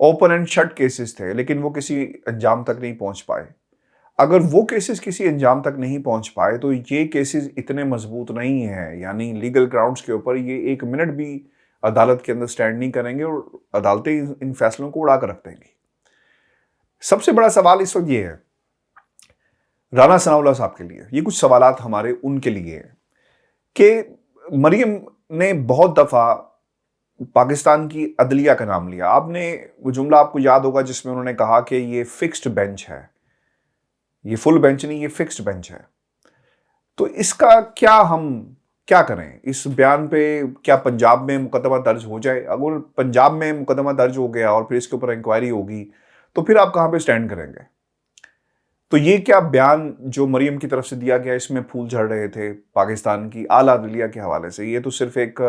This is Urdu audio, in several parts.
اوپن اینڈ شٹ کیسز تھے لیکن وہ کسی انجام تک نہیں پہنچ پائے. اگر وہ کیسز کسی انجام تک نہیں پہنچ پائے تو یہ کیسز اتنے مضبوط نہیں ہیں, یعنی لیگل گراؤنڈز کے اوپر یہ ایک منٹ بھی عدالت کے اندر سٹینڈ نہیں کریں گے اور عدالتیں ان فیصلوں کو اڑا کر رکھ دیں گی. سب سے بڑا سوال اس وقت یہ ہے رانا ثناء اللہ صاحب کے لیے, یہ کچھ سوالات ہمارے ان کے لیے ہیں کہ مریم نے بہت دفعہ پاکستان کی عدلیہ کا نام لیا. آپ نے وہ جملہ آپ کو یاد ہوگا جس میں انہوں نے کہا کہ یہ فکسڈ بینچ ہے, یہ فل بینچ نہیں, یہ فکسڈ بینچ ہے. تو اس کا ہم کیا کریں؟ اس بیان پہ کیا پنجاب میں مقدمہ درج ہو جائے؟ اگر پنجاب میں مقدمہ درج ہو گیا اور پھر اس کے اوپر انکوائری ہوگی تو پھر آپ کہاں پہ سٹینڈ کریں گے؟ تو یہ کیا بیان جو مریم کی طرف سے دیا گیا اس میں پھول جھڑ رہے تھے پاکستان کی اعلیٰ عدلیہ کے حوالے سے؟ یہ تو صرف ایک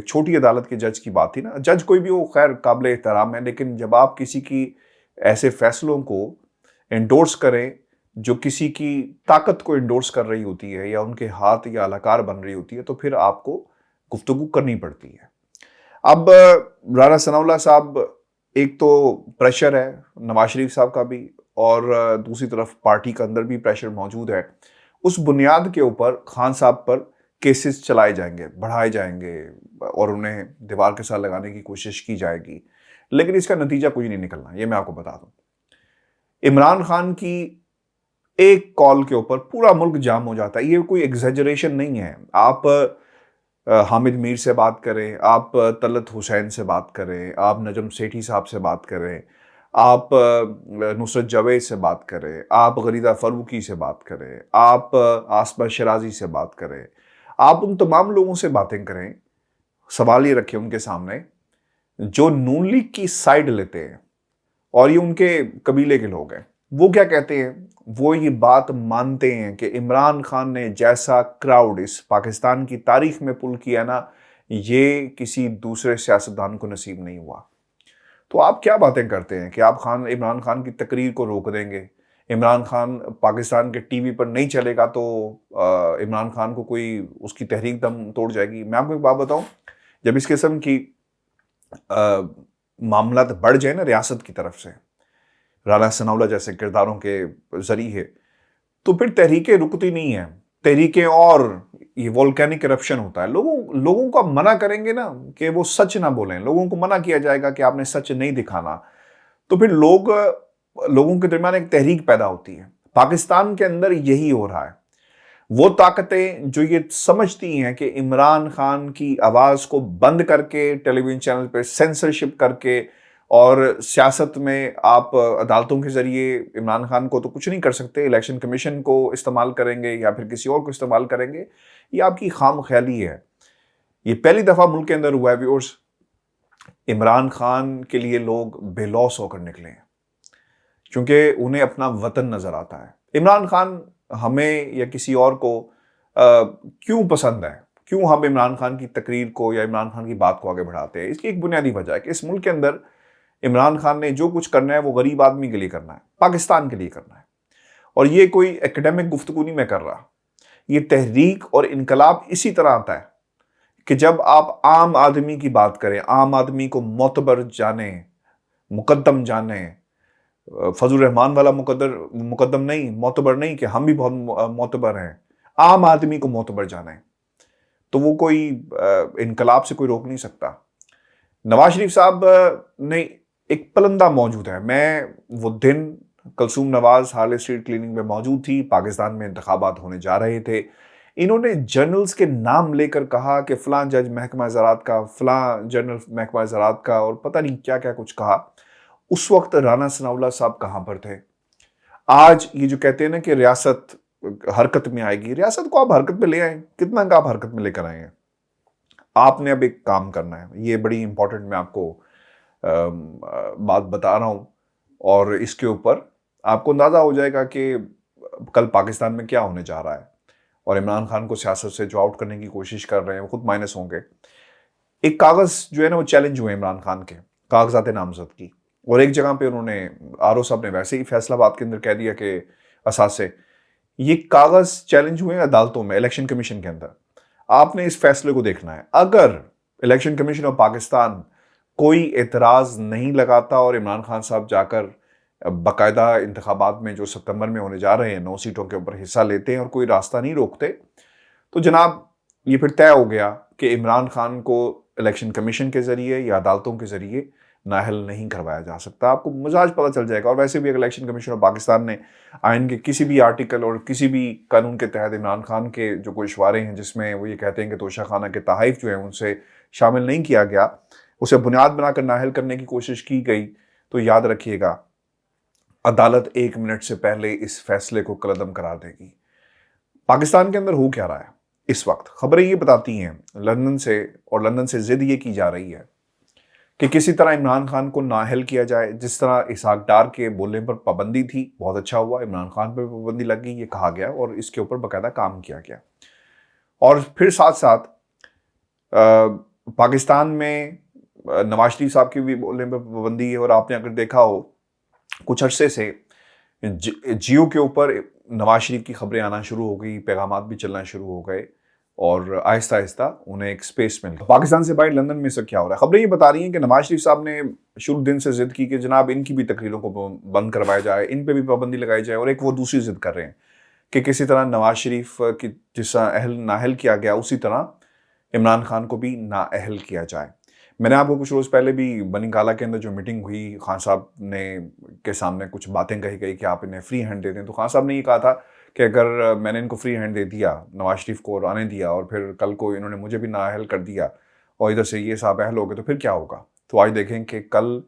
چھوٹی عدالت کے جج کی بات تھی نا. جج کوئی بھی ہو خیر قابل احترام ہے, لیکن جب آپ کسی کی ایسے فیصلوں کو انڈورس کریں جو کسی کی طاقت کو انڈورس کر رہی ہوتی ہے یا ان کے ہاتھ یا اہلکار بن رہی ہوتی ہے تو پھر آپ کو گفتگو کرنی پڑتی ہے. اب رانا ثناء اللہ صاحب, ایک تو پریشر ہے نواز شریف صاحب کا بھی اور دوسری طرف پارٹی کے اندر بھی پریشر موجود ہے. اس بنیاد کے اوپر خان صاحب پر کیسز چلائے جائیں گے, بڑھائے جائیں گے اور انہیں دیوار کے ساتھ لگانے کی کوشش کی جائے گی, لیکن اس کا نتیجہ کچھ نہیں نکلنا, یہ میں آپ کو بتا دوں. عمران خان کی ایک کال کے اوپر پورا ملک جام ہو جاتا ہے. یہ کوئی ایگزیجریشن نہیں ہے. آپ حامد میر سے بات کریں, آپ طلعت حسین سے بات کریں, آپ نجم سیٹھی صاحب سے بات کریں, آپ نصرت جاوید سے بات کریں, آپ غریدہ فروخی سے بات کریں, آپ آصمہ شرازی سے بات کریں, آپ ان تمام لوگوں سے باتیں کریں. سوال یہ رکھیں ان کے سامنے جو نون لیگ کی سائیڈ لیتے ہیں اور یہ ان کے قبیلے کے لوگ ہیں, وہ کیا کہتے ہیں؟ وہ یہ بات مانتے ہیں کہ عمران خان نے جیسا کراؤڈ اس پاکستان کی تاریخ میں پل کیا نا, یہ کسی دوسرے سیاستدان کو نصیب نہیں ہوا. تو آپ کیا باتیں کرتے ہیں کہ آپ عمران خان کی تقریر کو روک دیں گے, عمران خان پاکستان کے ٹی وی پر نہیں چلے گا تو عمران خان کو کوئی اس کی تحریک دم توڑ جائے گی. میں آپ کو ایک بات بتاؤں, جب اس قسم کی معاملات بڑھ جائیں نا ریاست کی طرف سے رانا ثناء اللہ جیسے کرداروں کے ذریعے, تو پھر تحریکیں رکتی نہیں ہیں. تحریکیں اور یہ والکینک کرپشن ہوتا ہے. لوگوں کو منع کریں گے نا کہ وہ سچ نہ بولیں, لوگوں کو منع کیا جائے گا کہ آپ نے سچ نہیں دکھانا, تو پھر لوگوں کے درمیان ایک تحریک پیدا ہوتی ہے. پاکستان کے اندر یہی ہو رہا ہے. وہ طاقتیں جو یہ سمجھتی ہیں کہ عمران خان کی آواز کو بند کر کے ٹیلی ویژن چینل پہ سینسرشپ کر کے اور سیاست میں آپ عدالتوں کے ذریعے عمران خان کو تو کچھ نہیں کر سکتے, الیکشن کمیشن کو استعمال کریں گے یا پھر کسی اور کو استعمال کریں گے, یہ آپ کی خام خیالی ہے. یہ پہلی دفعہ ملک کے اندر ہوا ہے ویورز, عمران خان کے لیے لوگ بے لوث ہو کر نکلے ہیں کیونکہ انہیں اپنا وطن نظر آتا ہے. عمران خان ہمیں یا کسی اور کو کیوں پسند ہے, کیوں ہم عمران خان کی تقریر کو یا عمران خان کی بات کو آگے بڑھاتے ہیں؟ اس کی ایک بنیادی وجہ ہے کہ اس ملک کے اندر عمران خان نے جو کچھ کرنا ہے وہ غریب آدمی کے لیے کرنا ہے, پاکستان کے لیے کرنا ہے. اور یہ کوئی ایکڈیمک گفتگو نہیں میں کر رہا, یہ تحریک اور انقلاب اسی طرح آتا ہے کہ جب آپ عام آدمی کی بات کریں, عام آدمی کو معتبر جانیں, مقدم جانیں, فضل الرحمان والا مقدم نہیں, معتبر نہیں کہ ہم بھی بہت معتبر ہیں, عام آدمی کو معتبر جانیں, تو وہ کوئی انقلاب سے کوئی روک نہیں سکتا. نواز شریف صاحب نے ایک پلندہ موجود ہے. میں وہ دن Kulsoom Nawaz Harley street clinic میں موجود تھی, پاکستان میں انتخابات ہونے جا رہے تھے. انہوں نے جنرلز کے نام لے کر کہا کہ فلاں جج محکمہ زراعت کا, فلاں جنرل محکمہ زراعت کا, اور پتہ نہیں کیا کیا کچھ کہا. اس وقت رانا ثناء اللہ صاحب کہاں پر تھے؟ آج یہ جو کہتے ہیں نا کہ ریاست حرکت میں آئے گی, ریاست کو آپ حرکت میں لے آئیں, کتنا کا آپ حرکت میں لے کر آئے ہیں؟ آپ نے اب ایک کام کرنا ہے, یہ بڑی امپورٹنٹ میں آپ کو بات بتا رہا ہوں, اور اس کے اوپر آپ کو اندازہ ہو جائے گا کہ کل پاکستان میں کیا ہونے جا رہا ہے, اور عمران خان کو سیاست سے جو آؤٹ کرنے کی کوشش کر رہے ہیں وہ خود مائنس ہوں گے. ایک کاغذ جو ہے نا وہ چیلنج ہوئے عمران خان کے کاغذات نامزد کی, اور ایک جگہ پہ انہوں نے آر او صاحب نے ویسے ہی فیصلہ باد کے اندر کہہ دیا کہ اثاثے یہ کاغذ چیلنج ہوئے ہیں عدالتوں میں, الیکشن کمیشن کے اندر. آپ نے اس فیصلے کو دیکھنا ہے. اگر الیکشن کمیشن آف پاکستان کوئی اعتراض نہیں لگاتا اور عمران خان صاحب جا کر باقاعدہ انتخابات میں جو ستمبر میں ہونے جا رہے ہیں 9 سیٹوں کے اوپر حصہ لیتے ہیں اور کوئی راستہ نہیں روکتے، تو جناب یہ پھر طے ہو گیا کہ عمران خان کو الیکشن کمیشن کے ذریعے یا عدالتوں کے ذریعے نااہل نہیں کروایا جا سکتا۔ آپ کو مزاج پتہ چل جائے گا۔ اور ویسے بھی اگر الیکشن کمیشن آف پاکستان نے آئین کے کسی بھی آرٹیکل اور کسی بھی قانون کے تحت عمران خان کے جو کوئی اشوارے ہیں جس میں وہ یہ کہتے ہیں کہ توشہ خانہ کے تحائف جو ہیں ان سے شامل نہیں کیا گیا، اسے بنیاد بنا کر نااہل کرنے کی کوشش کی گئی، تو یاد رکھیے گا عدالت 1 منٹ سے پہلے اس فیصلے کو کالعدم قرار دے گی۔ پاکستان کے اندر ہو کیا رہا ہے اس وقت؟ خبریں یہ بتاتی ہیں لندن سے ضد یہ کی جا رہی ہے کہ کسی طرح عمران خان کو نااہل کیا جائے۔ جس طرح اسحاق ڈار کے بولنے پر پابندی تھی، بہت اچھا ہوا، عمران خان پر پابندی لگ گئی، یہ کہا گیا اور اس کے اوپر باقاعدہ کام کیا گیا۔ اور پھر ساتھ ساتھ پاکستان میں نواز شریف صاحب کی بھی بولنے پر پابندی ہے، اور آپ نے اگر دیکھا ہو کچھ عرصے سے جیو کے اوپر نواز شریف کی خبریں آنا شروع ہو گئی، پیغامات بھی چلنا شروع ہو گئے اور آہستہ آہستہ انہیں ایک سپیس مل گئی۔ پاکستان سے باہر لندن میں سب کیا ہو رہا ہے؟ خبریں یہ بتا رہی ہیں کہ نواز شریف صاحب نے شروع دن سے ضد کی کہ جناب ان کی بھی تقریروں کو بند کروایا جائے، ان پہ بھی پابندی لگائی جائے، اور ایک وہ دوسری ضد کر رہے ہیں کہ کسی طرح نواز شریف کی جس طرح نااہل کیا گیا اسی طرح عمران خان کو بھی نااہل کیا جائے۔ میں نے آپ کو کچھ روز پہلے بھی بنی گالہ کے اندر جو میٹنگ ہوئی، خان صاحب نے کے سامنے کچھ باتیں کہی گئی کہ آپ انہیں فری ہینڈ دے دیں، تو خان صاحب نے یہ کہا تھا کہ اگر میں نے ان کو فری ہینڈ دے دیا، نواز شریف کو آنے دیا، اور پھر کل کو انہوں نے مجھے بھی نااہل کر دیا اور ادھر سے یہ صاحب اہل ہو گئے تو پھر کیا ہوگا؟ تو آج دیکھیں کہ کل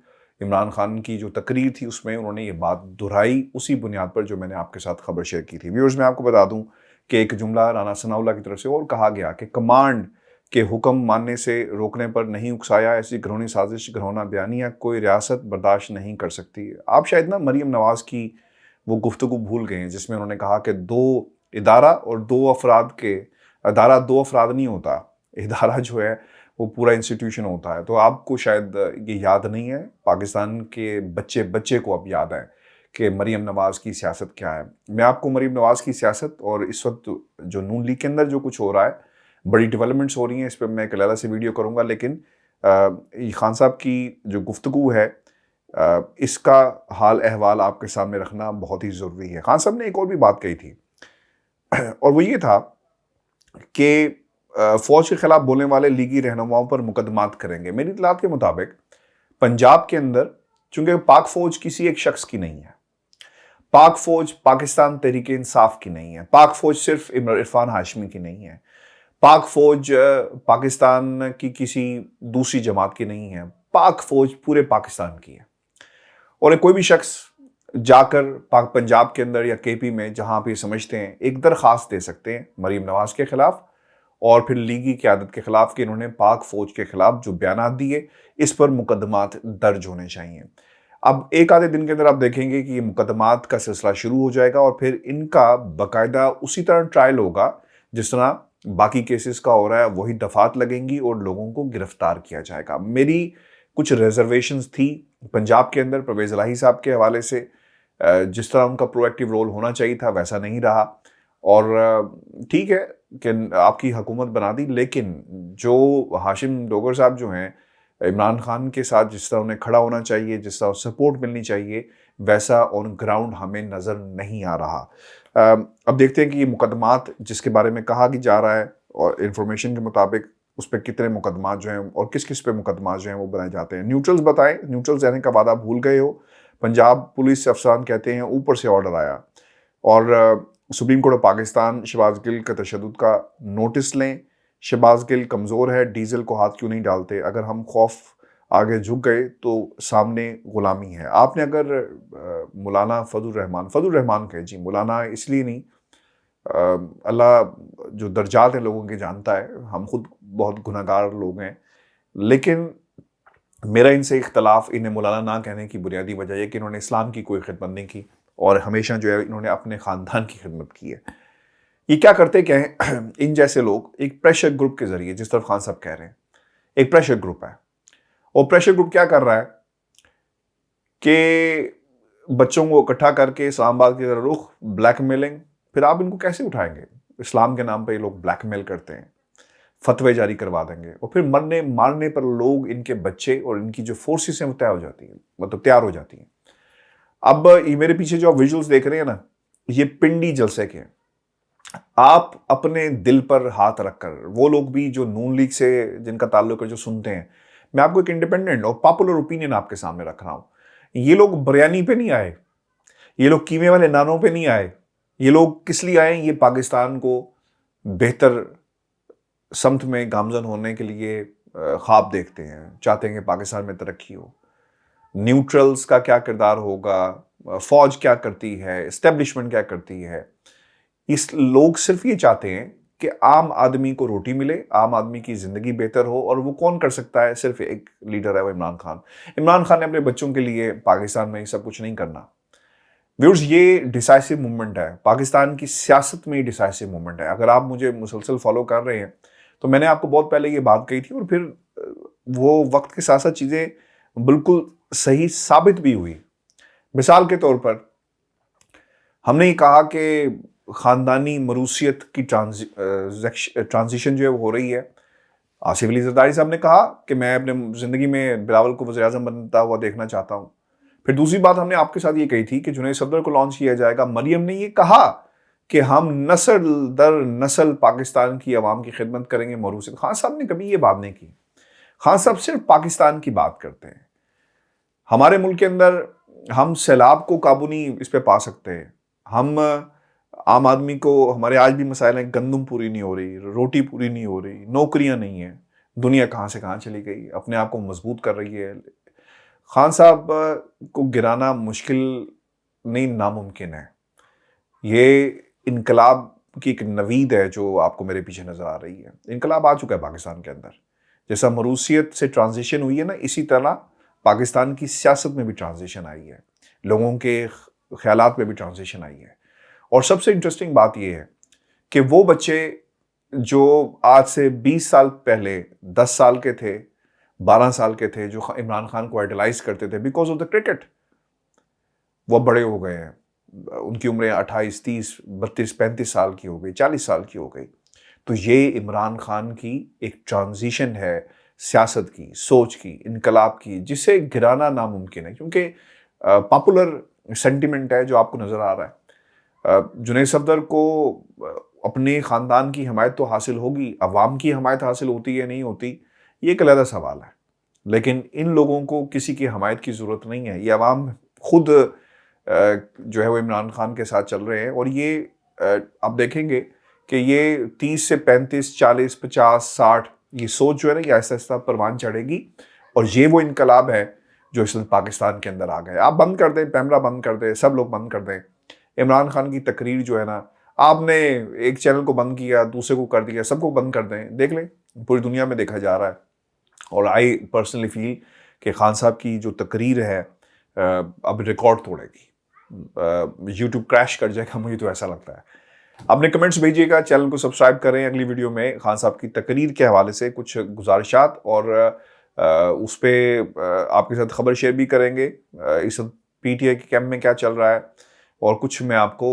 عمران خان کی جو تقریر تھی اس میں انہوں نے یہ بات دہرائی، اسی بنیاد پر جو میں نے آپ کے ساتھ خبر شیئر کی تھی۔ ویورز، میں آپ کو بتا دوں کہ ایک جملہ رانا ثناء اللہ کی طرف سے اور کہا گیا کہ کمانڈ کے حکم ماننے سے روکنے پر نہیں اکسایا، ایسی گھرونی سازش، گھرونا بیانیہ کوئی ریاست برداشت نہیں کر سکتی۔ آپ شاید نا مریم نواز کی وہ گفتگو بھول گئے ہیں جس میں انہوں نے کہا کہ ادارہ دو افراد نہیں ہوتا، ادارہ جو ہے وہ پورا انسٹیٹیوشن ہوتا ہے۔ تو آپ کو شاید یہ یاد نہیں ہے، پاکستان کے بچے کو اب یاد ہے کہ مریم نواز کی سیاست کیا ہے۔ میں آپ کو مریم نواز کی سیاست اور اس وقت جو نون لیگ کے اندر جو کچھ ہو رہا ہے، بڑی ڈیولپمنٹس ہو رہی ہیں، اس پہ میں ایک علیحدہ سے ویڈیو کروں گا، لیکن خان صاحب کی جو گفتگو ہے اس کا حال احوال آپ کے سامنے رکھنا بہت ہی ضروری ہے۔ خان صاحب نے ایک اور بھی بات کہی تھی اور وہ یہ تھا کہ فوج کے خلاف بولنے والے لیگی رہنماؤں پر مقدمات کریں گے۔ میری اطلاعات کے مطابق پنجاب کے اندر، چونکہ پاک فوج کسی ایک شخص کی نہیں ہے، پاک فوج پاکستان تحریک انصاف کی نہیں ہے، پاک فوج صرف عرفان ہاشمی کی نہیں ہے، پاک فوج پاکستان کی کسی دوسری جماعت کی نہیں ہے، پاک فوج پورے پاکستان کی ہے۔ اور کوئی بھی شخص جا کر پنجاب کے اندر یا کے پی میں جہاں پہ سمجھتے ہیں ایک درخواست دے سکتے ہیں مریم نواز کے خلاف اور پھر لیگی قیادت کے خلاف کہ انہوں نے پاک فوج کے خلاف جو بیانات دیے اس پر مقدمات درج ہونے چاہیے۔ اب ایک آدھے دن کے اندر آپ دیکھیں گے کہ یہ مقدمات کا سلسلہ شروع ہو جائے گا اور پھر ان کا باقاعدہ اسی طرح ٹرائل ہوگا جس طرح باقی کیسز کا ہو رہا ہے، وہی دفعات لگیں گی اور لوگوں کو گرفتار کیا جائے گا۔ میری کچھ ریزرویشنز تھی پنجاب کے اندر پرویز الہی صاحب کے حوالے سے، جس طرح ان کا پرو ایکٹیو رول ہونا چاہیے تھا ویسا نہیں رہا، اور ٹھیک ہے کہ آپ کی حکومت بنا دی، لیکن جو ہاشم ڈوگر صاحب جو ہیں عمران خان کے ساتھ جس طرح انہیں کھڑا ہونا چاہیے، جس طرح سپورٹ ملنی چاہیے، ویسا آن گراؤنڈ ہمیں نظر نہیں آ رہا۔ اب دیکھتے ہیں کہ یہ مقدمات جس کے بارے میں کہا جا رہا ہے اور انفارمیشن کے مطابق اس پہ کتنے مقدمات جو ہیں اور کس کس پہ مقدمات جو ہیں وہ بنائے جاتے ہیں۔ نیوٹرلز بتائیں، نیوٹرلز رہنے کا وعدہ بھول گئے ہو۔ پنجاب پولیس افسران کہتے ہیں اوپر سے آرڈر آیا اور Supreme Court of Pakistan Shahbaz Gill کا تشدد کا نوٹس لیں۔ شہباز گل کمزور ہے، ڈیزل کو ہاتھ کیوں نہیں ڈالتے؟ اگر ہم خوف آگے جھک گئے تو سامنے غلامی ہے۔ آپ نے اگر مولانا فضل الرحمان کہے، جی مولانا اس لیے نہیں، اللہ جو درجات ہیں لوگوں کے جانتا ہے، ہم خود بہت گناہگار لوگ ہیں، لیکن میرا ان سے اختلاف انہیں مولانا نہ کہنے کی بنیادی وجہ یہ کہ انہوں نے اسلام کی کوئی خدمت نہیں کی اور ہمیشہ جو ہے انہوں نے اپنے خاندان کی خدمت کی ہے۔ یہ کیا کرتے کیا ہیں ان جیسے لوگ؟ ایک پریشر گروپ کے ذریعے، جس طرف خان صاحب کہہ رہے ہیں، ایک پریشر گروپ ہے، اور پریشر گروپ کیا کر رہا ہے کہ بچوں کو اکٹھا کر کے اسلام آباد کی طرف رخ، بلیک میلنگ۔ پھر آپ ان کو کیسے اٹھائیں گے؟ اسلام کے نام پہ یہ لوگ بلیک میل کرتے ہیں، فتوے جاری کروا دیں گے اور پھر مرنے مارنے پر لوگ، ان کے بچے اور ان کی جو فورسز ہیں وہ طے ہو جاتی ہیں، مطلب تیار ہو جاتی ہیں۔ اب یہ میرے پیچھے جو آپ ویژولز دیکھ رہے ہیں نا، یہ پنڈی جلسے کے ہیں۔ آپ اپنے دل پر ہاتھ رکھ کر، وہ لوگ بھی جو نون لیگ سے جن کا تعلق ہے جو سنتے ہیں، میں آپ کو ایک انڈیپینڈنٹ اور پاپولر اوپینین آپ کے سامنے رکھ رہا ہوں۔ یہ لوگ بریانی پہ نہیں آئے، یہ لوگ قیمے والے نانوں پہ نہیں آئے، یہ لوگ کس لیے آئے؟ یہ پاکستان کو بہتر سمت میں گامزن ہونے کے لیے خواب دیکھتے ہیں، چاہتے ہیں کہ پاکستان میں ترقی ہو، نیوٹرلز کا کیا کردار ہوگا، فوج کیا کرتی ہے، اسٹیبلشمنٹ کیا کرتی ہے۔ اس لوگ صرف یہ چاہتے ہیں کہ عام آدمی کو روٹی ملے، عام آدمی کی زندگی بہتر ہو، اور وہ کون کر سکتا ہے؟ صرف ایک لیڈر ہے، وہ عمران خان۔ عمران خان نے اپنے بچوں کے لیے پاکستان میں یہ سب کچھ نہیں کرنا۔ ویورز، یہ ڈیسائسو موومنٹ ہے پاکستان کی سیاست میں، یہ ڈیسائسو موومنٹ ہے۔ اگر آپ مجھے مسلسل فالو کر رہے ہیں تو میں نے آپ کو بہت پہلے یہ بات کہی تھی، اور پھر وہ وقت کے ساتھ ساتھ چیزیں بالکل صحیح ثابت بھی ہوئی۔ مثال کے طور پر ہم نے یہ کہا کہ خاندانی موروثیت کی ٹرانزیشن جو ہے وہ ہو رہی ہے۔ آصف علی زرداری صاحب نے کہا کہ میں اپنے زندگی میں بلاول کو وزیر اعظم بنتا ہوا دیکھنا چاہتا ہوں۔ پھر دوسری بات ہم نے آپ کے ساتھ یہ کہی تھی کہ جنید صفدر کو لانچ کیا جائے گا۔ مریم نے یہ کہا کہ ہم نسل در نسل پاکستان کی عوام کی خدمت کریں گے موروثیت۔ خان صاحب نے کبھی یہ بات نہیں کی۔ خان صاحب صرف پاکستان کی بات کرتے ہیں۔ ہمارے ملک کے اندر ہم سیلاب کو قابو نہیں اس پہ پا سکتے۔ ہم عام آدمی کو، ہمارے آج بھی مسائل ہیں، گندم پوری نہیں ہو رہی، روٹی پوری نہیں ہو رہی، نوکریاں نہیں ہیں، دنیا کہاں سے کہاں چلی گئی، اپنے آپ کو مضبوط کر رہی ہے۔ خان صاحب کو گرانا مشکل نہیں، ناممکن ہے۔ یہ انقلاب کی ایک نوید ہے جو آپ کو میرے پیچھے نظر آ رہی ہے۔ انقلاب آ چکا ہے پاکستان کے اندر۔ جیسا موروثیت سے ٹرانزیشن ہوئی ہے نا، اسی طرح پاکستان کی سیاست میں بھی ٹرانزیشن آئی ہے، لوگوں کے خیالات میں بھی ٹرانزیشن آئی ہے۔ اور سب سے انٹرسٹنگ بات یہ ہے کہ وہ بچے جو آج سے 20 سال پہلے 10 سال کے تھے، 12 سال کے تھے، جو عمران خان کو آئیڈلائز کرتے تھے بیکاز آف دا کرکٹ، وہ بڑے ہو گئے ہیں۔ ان کی عمریں 28، 30، 32، 35 سال کی ہو گئی، 40 سال کی ہو گئی۔ تو یہ عمران خان کی ایک ٹرانزیشن ہے، سیاست کی، سوچ کی، انقلاب کی، جسے گرانا ناممکن ہے، کیونکہ پاپولر سینٹیمنٹ ہے جو آپ کو نظر آ رہا ہے۔ جنید صفدر کو اپنے خاندان کی حمایت تو حاصل ہوگی، عوام کی حمایت حاصل ہوتی ہے نہیں ہوتی، یہ ایک علیحدہ سوال ہے، لیکن ان لوگوں کو کسی کی حمایت کی ضرورت نہیں ہے۔ یہ عوام خود جو ہے وہ عمران خان کے ساتھ چل رہے ہیں، اور یہ آپ دیکھیں گے کہ یہ 30 سے 35، 40، 50، 60 یہ سوچ جو ہے نا، یہ آہستہ آہستہ پروان چڑھے گی، اور یہ وہ انقلاب ہے جو اس وقت پاکستان کے اندر آ گئے۔ آپ بند کر دیں، پیمرا بند کر دیں، سب لوگ بند کر دیں، عمران خان کی تقریر جو ہے نا، آپ نے ایک چینل کو بند کیا، دوسرے کو کر دیا، سب کو بند کر دیں، دیکھ لیں پوری دنیا میں دیکھا جا رہا ہے۔ اور آئی پرسنلی فیل کہ خان صاحب کی جو تقریر ہے اب ریکارڈ توڑے گی، یوٹیوب کریش کر جائے گا، مجھے تو ایسا لگتا ہے۔ اپنے کمنٹس بھیجیے گا، چینل کو سبسکرائب کریں۔ اگلی ویڈیو میں خان صاحب کی تقریر کے حوالے سے کچھ گزارشات اور اس پہ آپ کے ساتھ خبر شیئر بھی کریں گے، اس وقت پی ٹی آئی کے کیمپ میں کیا چل رہا ہے، اور کچھ میں آپ کو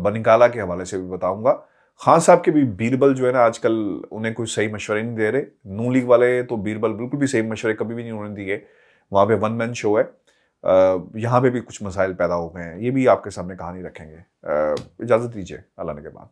بنگالہ کے حوالے سے بھی بتاؤں گا۔ خان صاحب کے بھی بیربل جو ہے نا آج کل انہیں کوئی صحیح مشورے نہیں دے رہے، نون لیگ والے تو بیربل بالکل بھی صحیح مشورے کبھی بھی نہیں انہوں نے دیے، وہاں پہ ون مین شو ہے۔ یہاں پہ بھی کچھ مسائل پیدا ہو گئے ہیں، یہ بھی آپ کے سامنے کہانی رکھیں گے۔ اجازت دیجیے، اللہ نے کے بعد۔